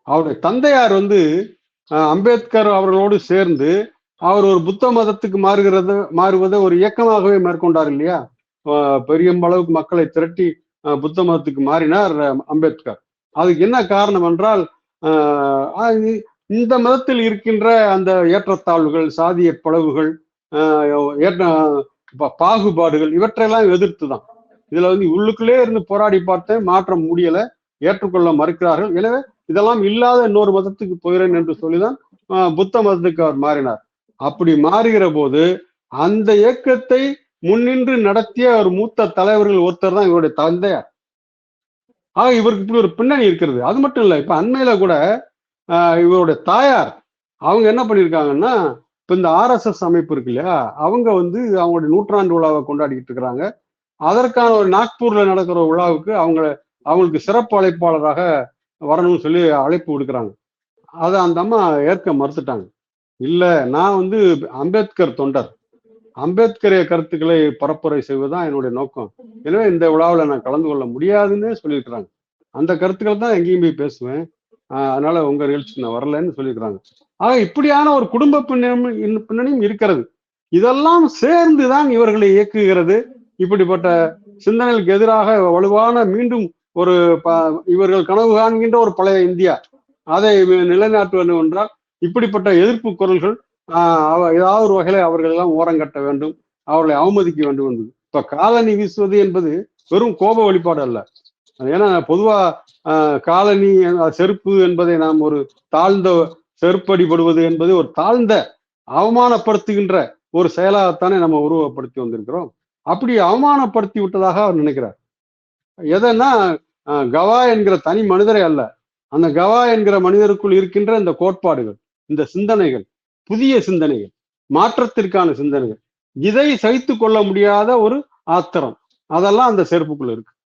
அவருடைய தந்தையார் வந்து அம்பேத்கர் அவர்களோடு சேர்ந்து அவர் ஒரு புத்த மதத்துக்கு மாறுவதை ஒரு இயக்கமாகவே மேற்கொண்டார் இல்லையா? பெரியம்பளவுக்கு மக்களை திரட்டி புத்த மதத்துக்கு மாறினார் அம்பேத்கர். அதுக்கு என்ன காரணம் என்றால், இந்த மதத்தில் இருக்கின்ற அந்த ஏற்றத்தாழ்வுகள், சாதிய பிளவுகள், பாகுபாடுகள் இவற்றையெல்லாம் எதிர்த்து தான். இதுல வந்து உள்ளுக்குள்ளே இருந்து போராடி பார்த்தேன், மாற்றம் முடியல, ஏற்றுக்கொள்ள மறுக்கிறார்கள். எனவே இதெல்லாம் இல்லாத இன்னொரு மதத்துக்கு போகிறேன் என்று சொல்லிதான் புத்த மதத்துக்கு அவர் மாறினார். அப்படி மாறுகிற போது அந்த இயக்கத்தை முன்னின்று நடத்திய ஒரு மூத்த தலைவர்கள் ஒருத்தர் தான் இவருடைய தந்தையார். ஆக இவருக்கு இப்படி ஒரு பின்னணி இருக்கிறது. அது மட்டும் இல்லை, இப்ப அண்மையில கூட இவருடைய தாயார் அவங்க என்ன பண்ணியிருக்காங்கன்னா, இப்ப இந்த RSS அமைப்பு இருக்கு இல்லையா, அவங்க வந்து அவங்களுடைய நூற்றாண்டு விழாவை கொண்டாடிக்கிட்டு இருக்கிறாங்க. அதற்கான ஒரு நாக்பூர்ல நடக்கிற விழாவுக்கு அவங்களுக்கு சிறப்பு அழைப்பாளராக வரணும்னு சொல்லி அழைப்பு விடுக்கிறாங்க. அதை அந்த அம்மா ஏற்க மறுத்துட்டாங்க. இல்ல, நான் வந்து அம்பேத்கர் தொண்டர், அம்பேத்கரிய கருத்துக்களை பரப்புரை செய்வதுதான் என்னுடைய நோக்கம். எனவே இந்த விழாவில் நான் கலந்து கொள்ள முடியாதுன்னு சொல்லியிருக்கிறாங்க. அந்த கருத்துக்கள் தான் எங்கேயும் போய் பேசுவேன், அதனால உங்க நிகழ்ச்சிக்கு நான் வரலன்னு சொல்லியிருக்கிறாங்க. ஆக இப்படியான ஒரு குடும்ப பின்னணியும் இருக்கிறது. இதெல்லாம் சேர்ந்துதான் இவர்களை இயக்குகிறது. இப்படிப்பட்ட சிந்தனைகளுக்கு எதிராக வலுவான மீண்டும் ஒரு இவர்கள் கனவு காண்கின்ற ஒரு பழைய இந்தியா, அதை நிலைநாட்ட வேண்டும் என்றால் இப்படிப்பட்ட எதிர்ப்பு குரல்கள் ஏதாவது ஒரு வகையில அவர்கள் எல்லாம் ஓரங்கட்ட வேண்டும், அவர்களை அவமதிக்க வேண்டும் என்பது. இப்ப காலனி வீசுவது என்பது வெறும் கோப வழிபாடு அல்ல. ஏன்னா பொதுவா காலனி செருப்பு என்பதை நாம் ஒரு தாழ்ந்த செருப்படிபடுவது என்பது ஒரு தாழ்ந்த அவமானப்படுத்துகின்ற ஒரு செயலாகத்தானே நம்ம உருவப்படுத்தி வந்திருக்கிறோம். அப்படி அவமானப்படுத்தி விட்டதாக அவர் நினைக்கிறார். எதன்னா கவா என்கிற தனி மனிதரை அல்ல, அந்த கவா என்கிற மனிதருக்குள் இருக்கின்ற இந்த கோட்பாடுகள், இந்த சிந்தனைகள், புதிய சிந்தனைகள், மாற்றத்திற்கான சிந்தனைகள், இதை சகித்து கொள்ள முடியாத ஒரு ஆத்திரம், அதெல்லாம் அந்த செருப்புக்குள்ள இருக்கு.